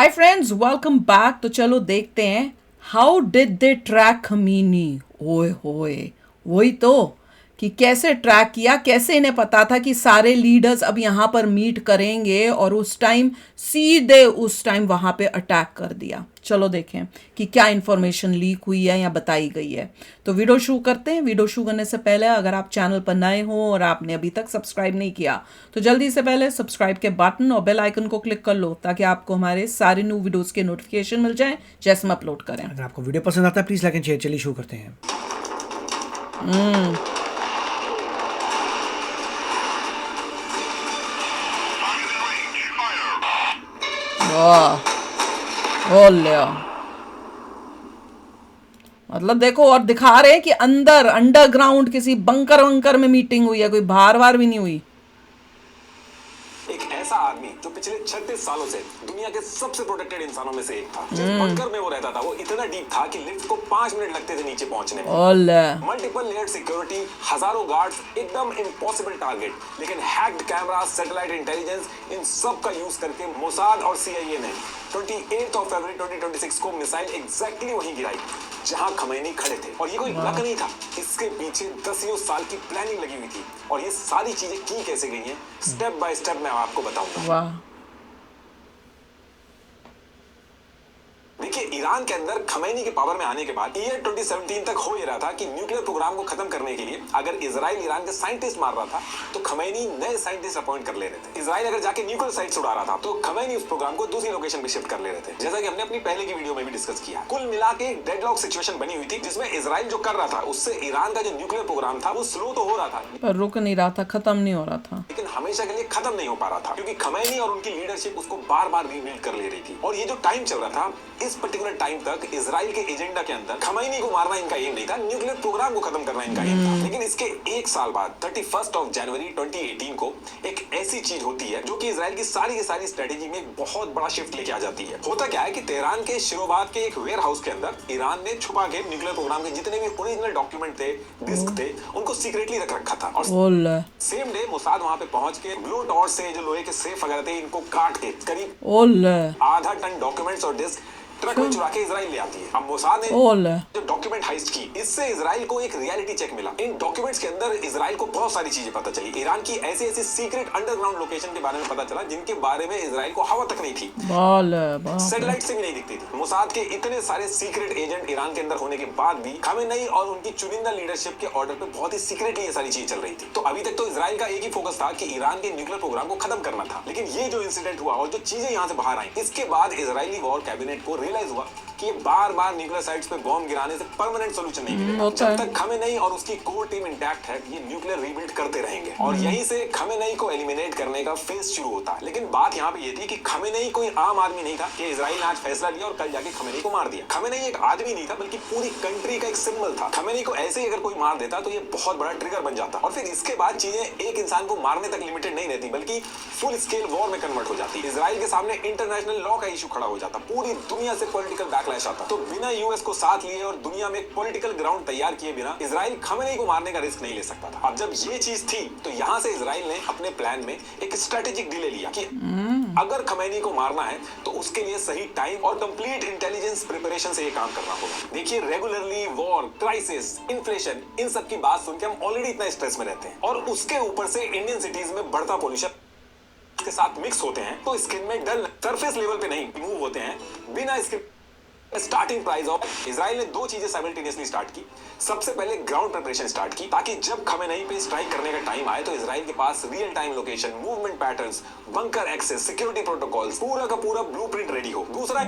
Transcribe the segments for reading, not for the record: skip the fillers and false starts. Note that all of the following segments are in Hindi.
Hi friends, welcome back. तो चलो देखते हैं how did they track Khomeini. ओए होए, वही तो कि कैसे ट्रैक किया, कैसे इन्हें पता था कि सारे लीडर्स अब यहाँ पर मीट करेंगे और उस टाइम सीधे उस टाइम वहाँ पे अटैक कर दिया। चलो देखें कि क्या इन्फॉर्मेशन लीक हुई है या बताई गई है। तो वीडियो शुरू करते हैं। वीडियो शुरू करने से पहले अगर आप चैनल पर नए हो और आपने अभी तक सब्सक्राइब नहीं किया तो जल्दी से पहले सब्सक्राइब के बटन और बेल आइकन को क्लिक कर लो ताकि आपको हमारे सारे न्यू वीडियोस के नोटिफिकेशन मिल जाए जैसे हम अपलोड करें। अगर आपको वीडियो पसंद आता है प्लीज लाइक एंड शेयर। चलिए शुरू करते हैं। वाह, ओ ले मतलब देखो, और दिखा रहे हैं कि अंदर अंडरग्राउंड किसी बंकर वंकर में मीटिंग हुई है, कोई बाहर बार भी नहीं हुई। एक ऐसा आदमी जो पिछले 36 सालों से दुनिया के सबसे प्रोटेक्टेड इंसानों में से एक था। जिस बंकर में वो रहता था वो इतना डीप था कि लिफ्ट को 5 मिनट लगते थे नीचे पहुंचने में। मल्टीपल लेयर्ड सिक्योरिटी, हजारों गार्ड्स, एकदम इम्पॉसिबल टारगेट। लेकिन हैक्ड कैमरा, सैटेलाइट इंटेलिजेंस, इन सब का यूज करके मोसाद और सीआईए ने 28 ऑफ फरवरी 2026 को मिसाइल एग्जैक्टली वहीं गिराई जहां खमैनी खड़े थे। और ये कोई लक नहीं था, इसके पीछे दसियों साल की प्लानिंग लगी हुई थी। और ये सारी चीजें की कैसे गई हैं, स्टेप बाय स्टेप मैं आपको बताऊंगा। वाह, देखिए, ईरान के अंदर खमैनी के पावर में आने के बाद ईयर 2017 तक हो ये रहा था कि न्यूक्लियर प्रोग्राम को खत्म करने के लिए अगर इजराइल ईरान के साइंटिस्ट मार रहा था तो खमैनी नए साइंटिस्ट अपॉइंट कर ले रहे थे। इजराइल अगर जाके न्यूक्लियर साइट्स उड़ा रहा था तो खमैनी उस प्रोग्राम को दूसरी लोकेशन पे शिफ्ट कर ले रहे थे, जैसा कि हमने अपनी पहले की वीडियो में भी डिस्कस किया। कुल मिला के एक डेडलॉक सिचुएशन बनी हुई थी जिसमें इजराइल जो कर रहा था उससे ईरान का जो न्यूक्लियर प्रोग्राम था वो स्लो तो हो रहा था पर रुक नहीं रहा था, खत्म नहीं हो रहा था, लेकिन हमेशा के लिए खत्म नहीं हो पा रहा था क्योंकि खमैनी और उनकी लीडरशिप उसको बार बार रीबिल्ड कर ले रही थी। और ये जो टाइम चल रहा था, इस पर्टिकुलर टाइम तक इजराइल के एजेंडा के अंदर खमैनी को मारना इनका एम नहीं था, न्यूक्लियर प्रोग्राम को खत्म करना इनका एम था। लेकिन इसके एक साल बाद 31 ऑफ जनवरी 2018 को एक ऐसी चीज होती है जो कि इजराइल की सारी स्ट्रेटेजी में एक बहुत बड़ा शिफ्ट लेके आ जाती है। होता क्या है कि तेहरान के शिरोबाद के एक वेयर हाउस के अंदर ईरान ने छुपा के न्यूक्लियर प्रोग्राम के जितने भी ओरिजिनल डॉक्यूमेंट थे, डिस्क थे, उनको सीक्रेटली रख रखा था। और सेम डे मोसाद वहां पे पहुंच के ब्लू टॉर्च से जो लोहे के सेफ वगैरह थे इनको काट के करीब आधा टन डॉक्यूमेंट्स और डिस्क ट्रक में चुरा के इजराइल ले आती है। अब मोसाद ने जो डॉक्यूमेंट हाइस्ट की, इससे इजराइल को एक रियलिटी चेक मिला। इन डॉक्यूमेंट्स के अंदर इजराइल को बहुत सारी चीजें पता चली। ईरान की ऐसी सीक्रेट अंडरग्राउंड लोकेशन के बारे में पता चला जिनके बारे में इजराइल को हवा तक नहीं थी, सैटेलाइट से भी नहीं दिखती थी। मोसाद के इतने सारे सीक्रेट एजेंट ईरान के अंदर होने के बाद भी खमेनेई और उनकी चुनिंदा लीडरशिप के ऑर्डर पे बहुत ही सीक्रेटली ये सारी चीज चल रही थी। तो अभी तक तो इजराइल का एक ही फोकस था कि ईरान के न्यूक्लियर प्रोग्राम को खत्म करना था। लेकिन ये जो इंसिडेंट हुआ और जो चीजें यहाँ से बाहर आई, इसके बाद इजरायली वॉर कैबिनेट को रियलाइज हुआ कि बार बार न्यूक्लियर साइट्स पे बॉम्ब गिराने से परमानेंट सॉल्यूशन नहीं मिलेगा। जब तक खमेनेई और उसकी कोर टीम इंटैक्ट है, ये न्यूक्लियर रीबिल्ड करते रहेंगे। और यहीं से खमेनेई को एलिमिनेट करने का फेज शुरू होता है। लेकिन बात यहाँ पे ये थी कि खमेनेई कोई आम आदमी नहीं था कि इजराइल ने आज फैसला लिया और कल जाके खमेनेई को मार दिया। खमेनेई एक आदमी नहीं था बल्कि पूरी कंट्री का एक सिंबल था। खमेनेई को ऐसे ही अगर कोई मार देता तो ये बहुत बड़ा ट्रिगर बन जाता और फिर इसके बाद चीजें एक इंसान को मारने तक लिमिटेड नहीं रहती बल्कि फुल स्केल वॉर में कन्वर्ट हो जाती। इजराइल के सामने इंटरनेशनल लॉ का इशू खड़ा हो जाता, पूरी दुनिया से पॉलिटिकल बैकलैश आता। तो बिना यूएस को साथ लिए और दुनिया में एक पॉलिटिकल ग्राउंड तैयार किए बिना इजराइल खमेनेई को मारने का रिस्क नहीं ले सकता था। अब जब ये चीज थी तो यहाँ से इजराइल ने अपने प्लान में एक स्ट्रेटेजिक डिले लिया कि अगर खमेनी को मारना है तो उसके लिए सही टाइम और कंप्लीट इंटेलिजेंस प्रिपरेशन से ये काम करना होगा। देखिए, रेगुलरली वॉर, क्राइसिस, इन्फ्लेशन, इन सब की बात सुन के हम ऑलरेडी इतना स्ट्रेस में रहते हैं और उसके ऊपर से इंडियन सिटीज में बढ़ता पोल्यूशन के साथ मिक्स होते हैं तो स्किन में डल सरफेस लेवल पे नहीं मूव होते हैं। बिना skin starting price of Israel ने दो चीजें साइमल्टेनियसली स्टार्ट की। सबसे पहले ग्राउंड प्रिपरेशन स्टार्ट की ताकि जब खमेनेई पे स्ट्राइक करने का टाइम आए तो इजराइल के पास real time location, movement patterns, bunker access, security protocols, पूरा का पूरा ब्लूप्रिंट रेडी हो। दूसरा,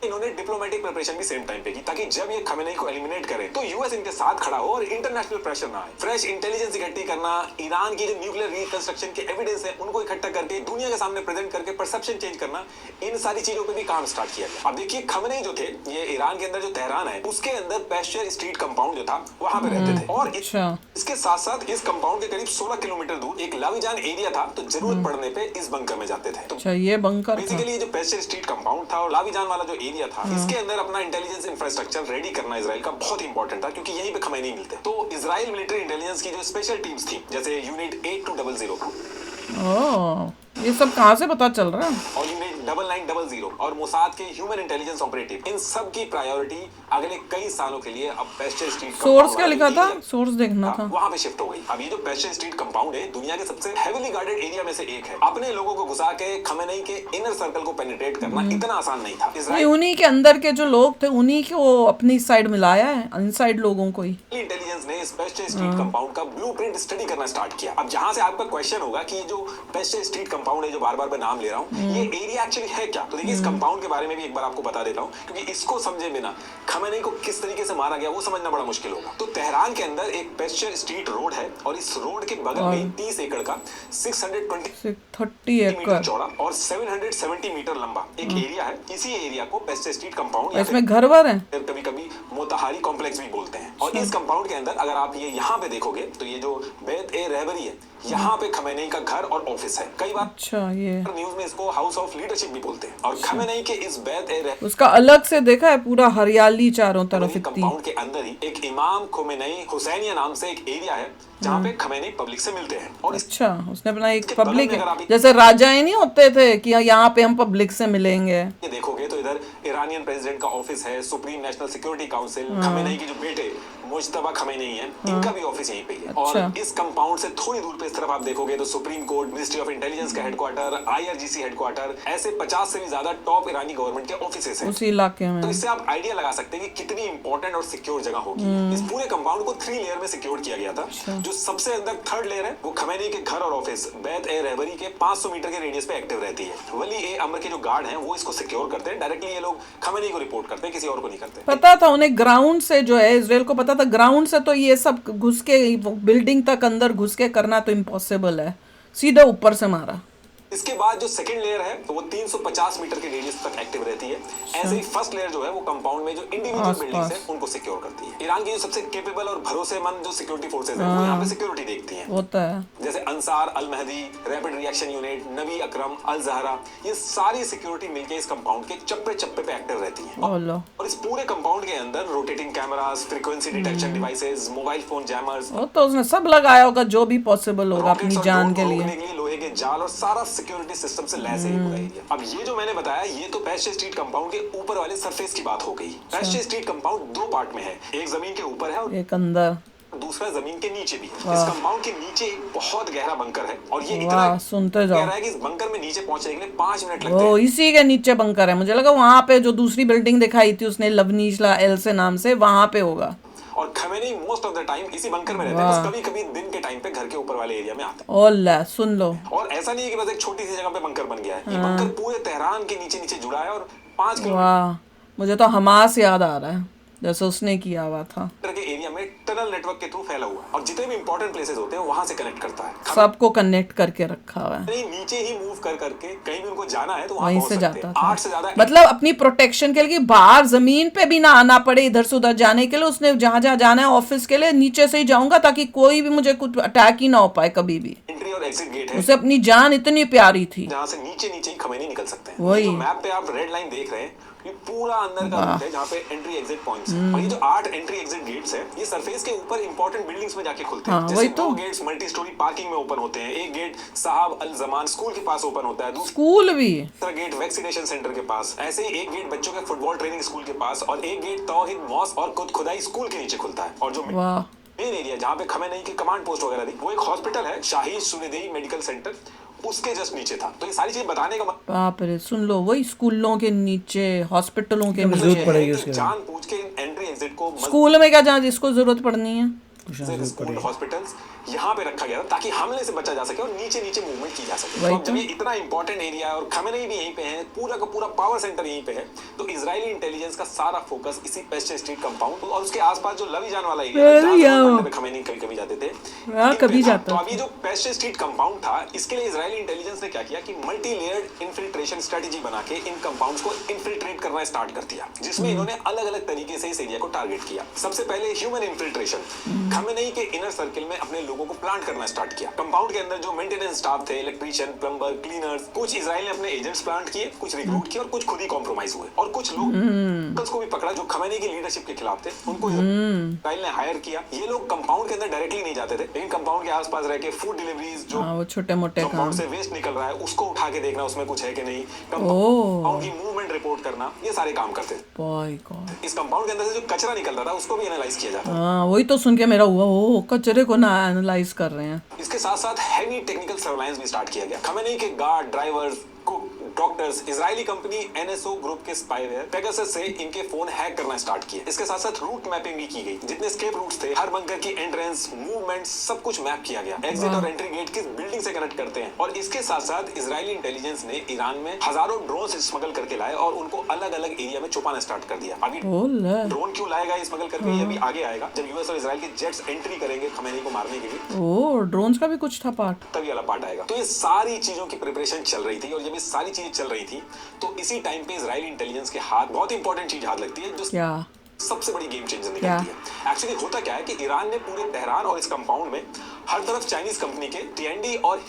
इन्होंने डिप्लोमेटिक प्रिपरेशन भी सेम टाइम पे की ताकि जब ये खमेनेई को एलिमिनेट करे तो यूएस इनके साथ खड़ा हो और इंटरनेशनल प्रेशर ना आए। फ्रेश इंटेलिजेंस इकट्ठी करना, ईरान की जो न्यूक्लियर रिकंस्ट्रक्शन के एविडेंस है उनको इकट्ठा करके दुनिया के सामने प्रेजेंट करके परसेप्शन चेंज करना, इन सारी चीजों पे भी काम स्टार्ट किया गया। अब देखिए, खमेनेई जो थे ये ईरान के अंदर जो तेहरान है उसके अंदर पेस्चर स्ट्रीट कंपाउंड जो था वहां पे रहते थे और इसके साथ साथ इस कंपाउंड के करीब 16 किलोमीटर दूर एक लावीजान एरिया था तो जरूरत पड़ने पे इस बंकर में जाते थे। तो ये बंकर बेसिकली ये जो पेस्चर स्ट्रीट कंपाउंड था और लावीजान वाला जो एरिया था इसके अंदर अपना इंटेलिजेंस इंफ्रास्ट्रक्चर रेडी करना इजराइल का बहुत इंपॉर्टेंट था क्योंकि यहीं पे खमेनी मिलते। तो इजराइल मिलिट्री इंटेलिजेंस की जो स्पेशल टीम्स थी जैसे यूनिट 8200 ये सब कहाँ से पता चल रहा है? और यूनिट 9900 और मोसाद के ह्यूमन इंटेलिजेंस ऑपरेटिव, इन सब की प्रायोरिटी अगले कई सालों के लिए अब पेस्चर स्ट्रीट सोर्स क्या लिखा था? सोर्स देखना था। वहां पे शिफ्ट हो गई। अब ये जो पेस्चर स्ट्रीट कंपाउंड है दुनिया के सबसे हेवीली गार्डेड एरिया में से एक है। अपने लोगों को घुसा के खमेनेई के इनर सर्कल को पेनिट्रेट करना इतना आसान नहीं था। नहीं, उन्हीं के अंदर के जो लोग थे उन्हीं को अपनी साइड मिलाया है, इनसाइड लोगों को ही। इंटेलिजेंस ने इस पेस्चर स्ट्रीट कंपाउंड का ब्लूप्रिंट स्टडी करना स्टार्ट किया। अब जहां से आपका क्वेश्चन होगा कि जो पेस्चर स्ट्रीट कंपाउंड है जो बार बार मैं नाम ले रहा हूँ, ये एरिया एक्चुअली है क्या, तो देखिए इस कंपाउंड के बारे में भी एक बार आपको बता देता हूँ, क्योंकि इसको समझे बिना खमेनेई को किस तरीके से मारा गया वो समझना बड़ा मुश्किल होगा। तो तेहरान के अंदर एक पेस्चर स्ट्रीट रोड है और इस रोड के बगल में 30 एकड़ का 630 एकड़ चौड़ा और 770 मीटर लंबा एक एरिया है। इसी एरिया को पेस्चर स्ट्रीट कंपाउंड, इसमें घर वर है, कभी कभी मोताहारी कॉम्प्लेक्स भी बोलते हैं। और इस कंपाउंड के अंदर अगर आप ये यहाँ पे देखोगे तो ये जो बैत ए रहबरी है, यहाँ पे खमेनेई का घर और ऑफिस है। कई बार अच्छा, ये न्यूज में इसको हाउस ऑफ लीडरशिप भी बोलते हैं। और खमेनेई के इस बैत ए उसका अलग से देखा है, पूरा हरियाली चारों तरफ इतनी। कंपाउंड के अंदर ही एक इमाम खोमेनेई हुसैनिया नाम से एक एरिया है जहाँ पे खमेनेई पब्लिक से मिलते हैं। और अच्छा, उसने अपना एक पब्लिक है, जैसे राजाएं नहीं होते थे कि यहाँ पे हम पब्लिक से मिलेंगे। ये देखोगे तो इधर ईरानियन प्रेसिडेंट का ऑफिस है, supreme national security council, Khamenei के जो बेटे मुज्तबा खमेनेई हैं, इनका भी ऑफिस यहीं पे है। अच्छा। और इस कंपाउंड से थोड़ी दूर पे इस तरफ आप देखोगे तो supreme court, ministry of intelligence का हेडक्वार्टर, IRGC हेडक्वार्टर, ऐसे 50 से भी ज्यादा टॉप ईरानी गवर्नमेंट के ऑफिसेस हैं उसी इलाके में। तो इससे आप आइडिया लगा सकते हैं कि कितनी इंपॉर्टेंट और सिक्योर जगह होगी। इस पूरे कंपाउंड को 3 लेयर में सिक्योर किया गया था। जो सबसे अंदर थर्ड लेयर है वो खमेनेई के घर और ऑफिस बैत ए रहबरी के 500 मीटर के रेडियस पे एक्टिव रहती है। वली ए अमर के जो गार्ड हैं वो इसको सिक्योर करते हैं। डायरेक्टली ये लोग खमेनेई को रिपोर्ट करते हैं, किसी और को नहीं करते। पता था उन्हें ग्राउंड से, जो है इजराइल को पता था ग्राउंड से तो ये सब घुस के बिल्डिंग तक अंदर घुस के करना तो इम्पॉसिबल है, सीधा ऊपर से मारा। इसके बाद जो सेकंड लेयर है तो वो 350 मीटर के रेडियस तक एक्टिव रहती है। ऐसे ही फर्स्ट लेयर जो है वो कंपाउंड में जो इंडिविजुअल बिल्डिंग्स हैं उनको सिक्योर करती है। ईरान की जो सबसे कैपेबल और भरोसेमंद जो सिक्योरिटी फोर्सेस हैं वो यहाँ पे सिक्योरिटी देखती हैं। होता है जैसे अंसार अल महदी, रैपिड रिएक्शन यूनिट, नबी अकरम, अल जहरा, ये सारी सिक्योरिटी मिलके इस कंपाउंड के चप्पे चप्पे पे एक्टिव रहती है। और इस पूरे कंपाउंड के अंदर rotating cameras, frequency detection devices, mobile phone jammers, वो तो उसने सब लगाया होगा जो भी पॉसिबल होगा अपनी जान के लिए। लोहे के जाल और सारा सिक्योरिटी सिस्टम से लैस है ये पूरा एरिया। अब ये जो मैंने बताया ये तो पेस्चर स्ट्रीट कंपाउंड के ऊपर वाले सरफेस की बात हो गई। पेस्चर स्ट्रीट कंपाउंड 2 पार्ट में है, एक जमीन के ऊपर है और एक अंदर, दूसरा जमीन के नीचे भी। इस कंपाउंड के नीचे एक बहुत गहरा बंकर है और ये इतना सुनते जाओ गहरा है कि इस बंकर में नीचे पहुंचने के लिए 5 मिनट लगते हैं। ओ, इसी के नीचे बंकर है। मुझे लगा वहां पे जो दूसरी बिल्डिंग दिखाई थी उसने लवनीशला एल से नाम से, वहां पे होगा। और Khamenei most of the time इसी बंकर में रहते हैं, बस कभी-कभी दिन के टाइम पे घर के ऊपर वाले एरिया में आते हैं। ओला, सुन लो। और ऐसा नहीं है कि बस एक छोटी सी जगह पे बंकर बन गया है, ये बंकर पूरे तेहरान के नीचे नीचे जुड़ा है और 5 किलोमीटर वाह, मुझे तो हमास याद आ रहा है जैसे उसने किया हुआ था। के एरिया में टनल नेटवर्क के थ्रू फैला हुआ है और जितने भी इंपॉर्टेंट प्लेसेस होते हैं वहां से कनेक्ट करता है। सबको कनेक्ट करके रखा हुआ है। नीचे ही मूव कर करके कहीं भी उनको जाना है तो वहां वहीं पहुंच से सकते जाता हैं। था। 8 से ज्यादा मतलब अपनी प्रोटेक्शन के लिए बाहर जमीन पे भी ना आना पड़े, इधर से उधर जाने के लिए उसने जहां जहां जाना है ऑफिस के लिए नीचे से ही जाऊंगा ताकि कोई भी मुझे कुछ अटैक ही ना हो पाए कभी भी। एंट्री और एग्जिट गेट है, उसे अपनी जान इतनी प्यारी थी जहां से नीचे नीचे ही खमेनी निकल सकते हैं। वही। जो मैप पे आप रेड लाइन देख रहे हैं ये पूरा अंदर का रूट है जहाँ पे एंट्री एग्जिट पॉइंट्स हैं। और ये जो 8 एंट्री एग्जिट गेट्स हैं ये सरफेस के ऊपर इंपॉर्टेंट बिल्डिंग्स में जाके खुलते हैं। जैसे 2 गेट्स मल्टी स्टोरी पार्किंग में ओपन होते हैं, एक गेट साहब अल जमान स्कूल के पास ओपन होता है, स्कूल भी, दूसरा गेट वैक्सीनेशन सेंटर के पास, ऐसे ही एक गेट बच्चों के फुटबॉल ट्रेनिंग स्कूल के पास और एक गेट तौहीद मॉस्क और खुदाई स्कूल के नीचे खुलता है। और जो मेन एरिया जहाँ पे खमेनेई की कमांड पोस्ट वगैरह थी वो एक हॉस्पिटल है, शाहीद सुनिदेई मेडिकल सेंटर, उसके जस्ट नीचे था। तो ये सारी चीजें बताने का बाप रे, सुन लो, वही स्कूलों के नीचे, हॉस्पिटलों के नीचे जरूरत पड़ेगी उसके जान पूछ के एंट्री एग्जिट को स्कूल में क्या जहाँ जिसको जरूरत पड़नी है स्कूल हॉस्पिटल्स यहाँ पे रखा गया था ताकि हमले से बचा जा सके और नीचे नीचे मूवमेंट की जा सके। तो जब ये इतना इंपॉर्टेंट एरिया है और खमेनेई भी यहीं पे है, पूरा का पूरा पावर सेंटर यहीं पे है, तो इजरायली इंटेलिजेंस का सारा फोकस इसी पेस्चर स्ट्रीट कंपाउंड और उसके आसपास जो लवीजान वाला एरिया है खमेनेई कभी कभी जाते थे कभी जाता। तो अभी जो पेस्चर स्ट्रीट कंपाउंड था इसके लिए इजरायली इंटेलिजेंस ने क्या किया कि मल्टी लेयर्ड इन्फिल्ट्रेशन स्ट्रेटेजी बना के इन कंपाउंड्स को इन्फिल्ट्रेट करना स्टार्ट कर दिया, जिसमें इन्होंने अलग अलग तरीके से इस एरिया को टारगेट किया। सबसे पहले ह्यूमन इन्फिल्ट्रेशन। खमेनी के इनर सर्किल में अपने लोगों को प्लांट करना स्टार्ट किया। कंपाउंड के अंदर जो मेंटेनेंस स्टाफ थे, इलेक्ट्रीशियन, प्लम्बर, क्लीनर्स, कुछ इजराइल ने अपने एजेंट्स प्लांट किए, कुछ रिक्रूट किए और कुछ खुद ही कॉम्प्रोमाइज हुए। और कुछ लोग को भी पकड़ा जो खमेनी की लीडरशिप के खिलाफ थे, उनको इजराइल ने हायर किया। ये लोग कंपाउंड के अंदर डायरेक्टली नहीं जाते थे, लेकिन कंपाउंड के आसपास रह के फूड डिलीवरीज, जो वो छोटे मोटे कंपाउंड से वेस्ट निकल रहा है उसको उठा के देखना उसमें कुछ है कि नहीं, कंपाउंड की मूवमेंट रिपोर्ट करना, ये सारे काम करते थे। इस कंपाउंड के अंदर से जो कचरा निकल रहा था उसको भी एनालाइज किया जाता था। वही तो सुन के मेरा हुआ, ओ कचरे को ना एनालाइज कर रहे हैं। इसके साथ साथ हैवी टेक्निकल सर्वेलांस भी स्टार्ट किया गया। खमेनी के guard, drivers, doctors, Israeli company NSO group के स्पाईवेयर पेगासस से इनके फोन हैक करना स्टार्ट किए। इसके साथ साथ रूट मैपिंग भी की गई। जितने एस्केप रूट्स थे, हर बंकर की एंट्रेंस, मूवमेंट, सब कुछ मैप किया गया। एग्जिट और एंट्री गेट किस बिल्डिंग से कनेक्ट करते हैं। और इसके साथ साथ इजरायली इंटेलिजेंस ने ईरान में हजारों ड्रोन स्मगल करके लाए और उनको अलग अलग एरिया में छुपाना स्टार्ट कर दिया। अभी ड्रोन क्यों लाएगा ये स्मगल करके, ये भी आगे आएगा जब यूएस और इजराइल के जेट्स एंट्री करेंगे खमेनी को मारने के लिए। ड्रोन्स का भी कुछ था पार्ट, तभी वाला पार्ट आएगा। तो ये सारी चीजों की प्रिपरेशन चल रही थी और जब ये सारी चीजें चल रही थी तो इसी टाइम पे इजरायली इंटेलिजेंस के हाथ बहुत इंपॉर्टेंट चीज हाथ लगती है, जो सबसे बड़ी गेम चेंजर निकलती है। एक्चुअली होता क्या है कि ईरान ने पूरे तेहरान और इस कंपाउंड में हर तरफ चाइनीज कंपनी के टीएनडी और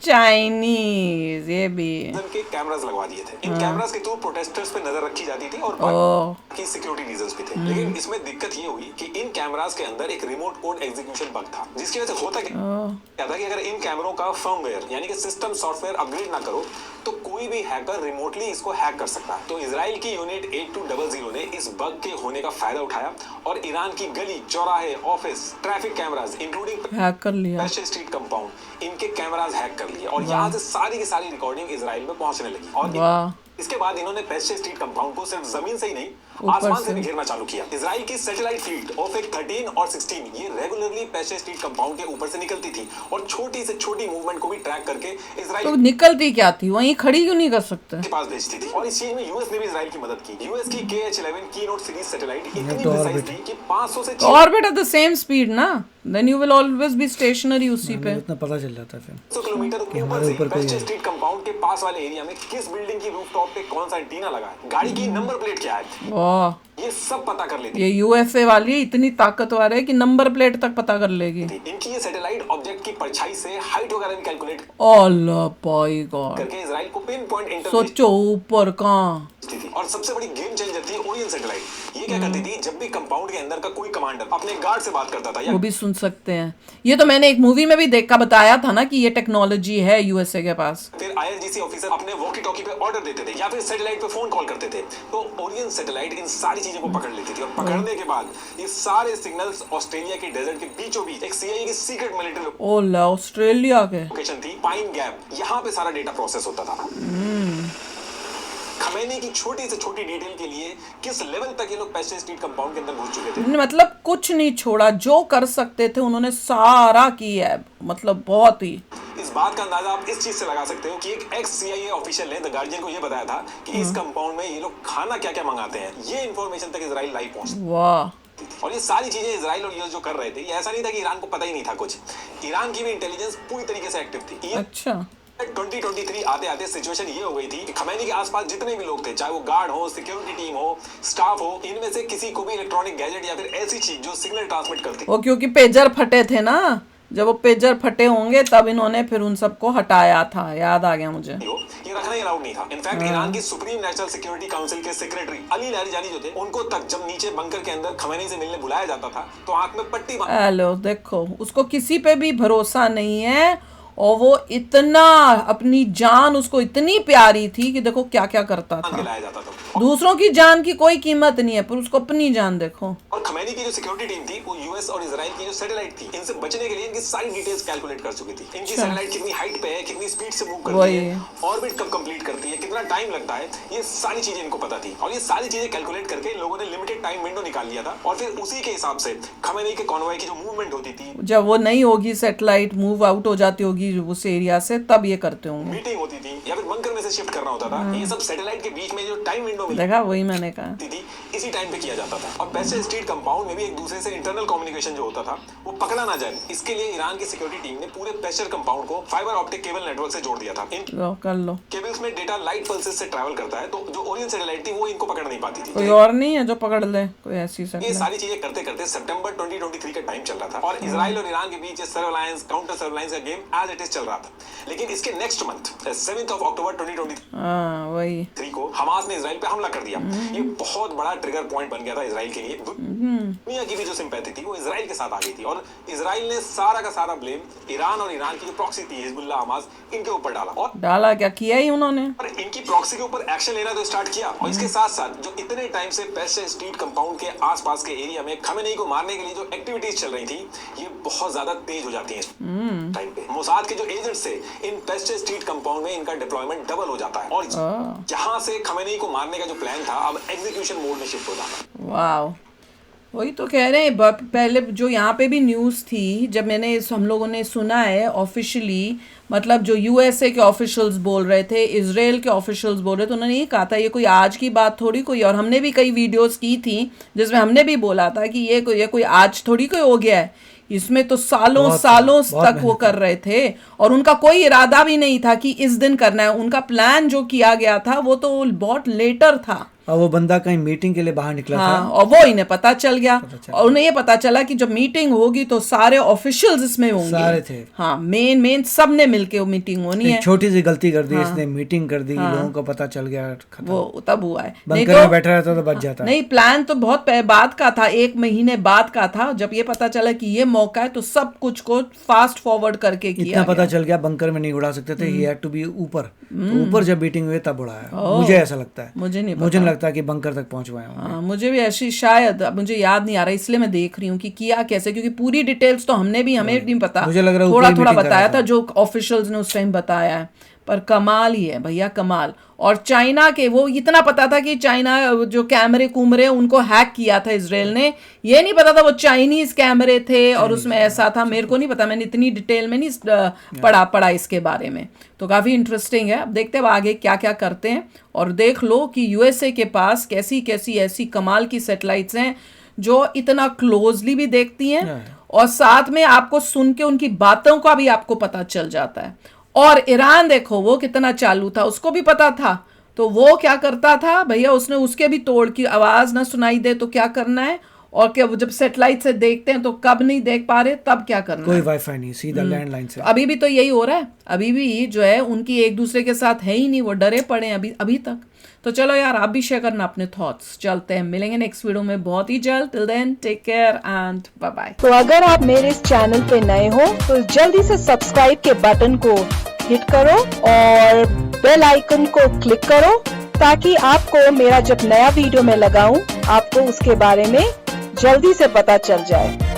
चाइनीज ये भी के कैमरास लगवा दिए थे। इन कैमरास के थ्रू प्रोटेस्टर्स पे नजर रखी जाती थी और बाकी सिक्योरिटी रीजंस भी थे। लेकिन इसमें दिक्कत ये हुई कि इन कैमरास के अंदर एक रिमोट कोड एग्जीक्यूशन बग था, जिसकी वजह से होता क्या था कि अगर इन कैमरों का फर्मवेयर यानी कि सिस्टम सॉफ्टवेयर अपग्रेड ना करो तो कोई भी हैकर रिमोटली इसको हैक कर सकता है। तो इजराइल की यूनिट 8200 ने इस बग के होने का फायदा उठाया और ईरान की गली, चौराहे, office, traffic cameras including hack कर लिया। पेशे स्ट्रीट कंपाउंड, इनके कैमरास हैक कर लिए और यहाँ से सारी की सारी रिकॉर्डिंग इजराइल में पहुंचने लगी। और इसके बाद इन्होंने पेशे स्ट्रीट कंपाउंड को सिर्फ जमीन से ही नहीं आसमान से भी घेरना चालू किया। इजराइल की सैटेलाइट फ्लीट ओफेक 13 और 16 ये रेगुलरली पेशे स्ट्रीट कंपाउंड के ऊपर से निकलती थी और छोटी से छोटी मूवमेंट को भी ट्रैक करके इजराइल तो निकलती क्या थी, वहीं खड़ी क्यों नहीं कर सकते, के पास भेजती थी। और इस चीज में यूएस ने भी इजराइल की मदद की। यूएस की KH-11 कीनोट सीरीज सैटेलाइट इतनी प्रिसाइज थी कि 500 से orbit at the same speed ना, then you will always be stationary उसी पे। इतना पता चल जाता है फिर 100 किलोमीटर ऊपर से पेशे स्ट्रीट कंपाउंड के पास वाले एरिया में किस बिल्डिंग की रूफटॉप पे कौन सा एंटीना लगा है, गाड़ी की नंबर प्लेट क्या है, वाह, ये सब पता कर लेती। ये यूएसए वाली इतनी ताकतवर है कि नंबर प्लेट तक पता कर लेगी। इनकी ये सैटेलाइट ऑब्जेक्ट की परछाई से हाइट वगैरह भी कैलकुलेट अल्लाह बाय गॉड करके इजराइल को पिन पॉइंट इंटरनेट सोचो ऊपर कहाँ। और सबसे बड़ी गेम चेंजर थी ओरियन सैटेलाइट। ये क्या करती थी, जब भी कंपाउंड के अंदर का कोई कमांडर अपने गार्ड से बात करता था या वो भी सुन सकते हैं। ये तो मैंने एक मूवी में भी देखा, बताया था ना कि ये टेक्नोलॉजी है यूएसए के पास। फिर IRGC ऑफिसर अपने वॉकी टॉकी पे ऑर्डर देते थे या फिर सैटेलाइट पे फोन कॉल करते थे, तो ओरियन सैटेलाइट इन सारी चीजों को पकड़ लेती थी और पकड़ने के बाद ये सारे सिग्नल्स ऑस्ट्रेलिया के डेजर्ट के बीचों बीच एक CIA की सीक्रेट मिलिट्री ओला ऑस्ट्रेलिया के लोकेशन थी पाइन गैप, यहाँ पे सारा डेटा प्रोसेस होता था। खमेनी की छोटी से छोटी डिटेल के लिए किस लेवल तक ये लोग पेशे स्ट्रीट कंपाउंड के अंदर घुस चुके थे, मतलब कुछ नहीं छोड़ा, जो कर सकते थे उन्होंने सारा किया है, मतलब बहुत ही। इस बात का अंदाजा आप इस चीज से लगा सकते हो कि एक ex-CIA ऑफिशियल ने द गार्डियन को ये बताया था कि इस कंपाउंड में ये लोग खाना क्या क्या मंगाते हैं। ये इन्फॉर्मेशन तक इजराइल लाइव पहुंची। वाह। और ये सारी चीजें इजराइल और यूएस जो कर रहे थे, ये ऐसा नहीं था कि ईरान को पता ही नहीं था कुछ। ईरान की भी इंटेलिजेंस पूरी तरीके से एक्टिव थी। अच्छा। 2023 आते आते सिचुएशन ये हो गई थी कि खमेनी के आसपास जितने भी लोग थे, चाहे वो गार्ड हो, सिक्योरिटी टीम हो, स्टाफ हो, इनमें से किसी को भी इलेक्ट्रॉनिक गैजेट या फिर ऐसी चीज जो सिग्नल ट्रांसमिट करती, वो क्योंकि पेजर फटे थे ना, जब वो पेजर फटे होंगे तब इन्होंने फिर उन सबको हटाया था, याद आ गया मुझे। ये रखना ही अलाउड नहीं था। इनफैक्ट ईरान की सुप्रीम नेशनल सिक्योरिटी काउंसिल के सेक्रेटरी अली लारिजानी जो थे, उनको तक जब नीचे बंकर के अंदर खमेनी से मिलने बुलाया जाता था तो आंख में पट्टी हेलो देखो, उसको किसी पे भी भरोसा नहीं है और वो इतना अपनी जान उसको इतनी प्यारी थी कि देखो क्या क्या करता था। जाता था। दूसरों की जान की कोई कीमत नहीं है, पर उसको अपनी जान देखो। और खमेनी की जो सिक्योरिटी टीम थी वो यूएस और इजराइल की जो सैटेलाइट थी, इनसे बचने के लिए इनकी सारी डिटेल्स कैलकुलेट कर चुकी थी। इनकी सैटेलाइट कितनी हाइट पे है, कितनी स्पीड से मूव करती है, ऑर्बिट कब कंप्लीट करती है, कितना टाइम लगता है, ये सारी चीजें इनको पता थी। और ये सारी चीजें कैलकुलेट करके लोगों ने लिमिटेड टाइम विंडो निकाल लिया था और फिर उसी के हिसाब से खमेनी के कॉन्वॉय की जो मूवमेंट होती थी, जब वो नहीं होगी, सैटेलाइट मूव आउट हो जाती होगी, उस एरिया से, तब ये करते होंगे। मीटिंग होती थी या फिर बंकर में से शिफ्ट करना होता था, ये सब सैटेलाइट के बीच में जो टाइम विंडो मिलती देखा, वही मैंने कहा थी इसी टाइम पे किया जाता था। और पेस्टर स्ट्रीट कंपाउंड में भी एक दूसरे से इंटरनल कम्युनिकेशन जो होता था वो पकड़ा ना जाए, इसके लिए ईरान की सिक्योरिटी टीम ने पूरे पेस्टर कंपाउंड को फाइबर ऑप्टिक केबल नेटवर्क से जोड़ दिया था। इन लो कर लो। केबल्स में डेटा लाइट पल्सेस से ट्रैवल करता है, तो जो ओरियन सैटेलाइट थी वो इनको पकड़ नहीं पाती थी। कोई और नहीं है जो पकड़ ले, कोई ऐसी ये सैटेलाइट? सारी चीजें करते करते सितंबर 2023 का टाइम चल रहा था और इजराइल और ईरान के बीच सर्विलांस काउंटर सर्विलांस का गेम एज इट इज चल रहा था। लेकिन इसके नेक्स्ट मंथ 7 अक्टूबर 2023 को हमास ने इजराइल पे हमला कर दिया। ये बहुत बड़ा ट्रिगर पॉइंट बन गया था इजराइल के लिए। दुनिया की भी जो सिंपैथी थी वो इजराइल के साथ आ गई थी और इजराइल ने सारा का सारा ब्लेम ईरान और ईरान की जो प्रॉक्सी थी हिजबुल्लाह हमास इनके ऊपर डाला। और डाला क्या किया ही उन्होंने, और इनकी प्रॉक्सी के ऊपर एक्शन लेना तो स्टार्ट किया। और इसके साथ साथ जो इतने टाइम से पेस्टर स्ट्रीट कंपाउंड के आसपास के एरिया में खमेनी को मारने के लिए जो एक्टिविटीज चल रही थी ये बहुत ज्यादा तेज हो जाती हैं टाइम पे। मोसाद के जो एजेंट्स थे इन पेस्टर स्ट्रीट कंपाउंड में इनका डिप्लॉयमेंट डबल हो जाता है और जहां से खमेनी को मारने का जो प्लान था अब एग्जीक्यूशन मोड में शिफ्ट हो जाता है। वाह, वही तो कह रहे हैं। पहले जो यहाँ पे भी न्यूज़ थी, जब मैंने हम लोगों ने सुना है ऑफिशियली, मतलब जो यूएसए के ऑफिशियल्स बोल रहे थे, इजराइल के ऑफिशियल्स बोल रहे थे, उन्होंने ये कहा था ये कोई आज की बात थोड़ी कोई, और हमने भी कई वीडियोस की थी जिसमें हमने भी बोला था कि ये कोई आज थोड़ी कोई हो गया है, इसमें तो सालों तक वो कर रहे थे और उनका कोई इरादा भी नहीं था कि इस दिन करना है। उनका प्लान जो किया गया था वो तो बहुत लेटर था। और वो बंदा कहीं मीटिंग के लिए बाहर निकला था और वो इन्हें पता चल गया और उन्हें ये पता चला कि जब मीटिंग होगी तो सारे ऑफिशियल्स इसमें होंगे, सारे थे। हाँ, मेन सब ने मिलके वो मीटिंग होनी है। छोटी सी गलती कर दी इसने, मीटिंग कर दी, लोगों को पता चल गया, वो तब हुआ है। बंकर में बैठा रहता तो बच जाता। नहीं, प्लान तो बहुत बाद का था, 1 महीने बाद का था। जब ये पता चला कि ये मौका है तो सब कुछ को फास्ट फॉरवर्ड करके किया। इतना पता चल गया बंकर में नहीं उड़ा सकते थे, ही हैड टू बी ऊपर। तो ऊपर जब मीटिंग हुई तब उड़ाया, मुझे ऐसा लगता है। मुझे नहीं लगता है कि बंकर तक पहुंचवाए होंगे। मुझे भी ऐसी, शायद अब मुझे याद नहीं आ रहा, इसलिए मैं देख रही हूँ कि किया कैसे, क्योंकि पूरी डिटेल्स तो हमें नहीं पता। मुझे लग रहा है थोड़ा बताया था जो ऑफिशियल्स ने उस टाइम बताया है, पर कमाल ही है भैया, कमाल। और चाइना के, वो इतना पता था कि चाइना जो कैमरे कुमरे उनको हैक किया था इजराइल ने, ये नहीं पता था वो चाइनीज कैमरे थे और उसमें ऐसा था। मेरे को नहीं पता, मैंने इतनी डिटेल में नहीं पढ़ा इसके बारे में। तो काफ़ी इंटरेस्टिंग है। अब देखते हैं आगे क्या क्या करते हैं। और देख लो कि यूएसए के पास कैसी कैसी ऐसी कमाल की सैटेलाइट्स हैं जो इतना क्लोजली भी देखती हैं और साथ में आपको सुन के उनकी बातों का भी आपको पता चल जाता है। और ईरान देखो वो कितना चालू था, उसको भी पता था, तो वो क्या करता था भैया, उसने उसके भी तोड़ की आवाज ना सुनाई दे तो क्या करना है, और क्या जब सैटेलाइट से देखते हैं तो कब नहीं देख पा रहे तब क्या करना कोई है। वाईफाई नहीं, सीधा लैंडलाइन से। अभी भी तो यही हो रहा है, अभी भी जो है उनकी एक दूसरे के साथ है ही नहीं, वो डरे पड़े हैं अभी तक। तो चलो यार, आप भी शेयर करना अपने थॉट्स। चलते हैं, मिलेंगे नेक्स्ट वीडियो में बहुत ही जल्द। Till then take care and bye bye. तो अगर आप मेरे इस चैनल पे नए हो तो जल्दी से सब्सक्राइब के बटन को हिट करो और बेल आइकन को क्लिक करो ताकि आपको मेरा जब नया वीडियो मैं लगाऊं आपको उसके बारे में जल्दी से पता चल जाए।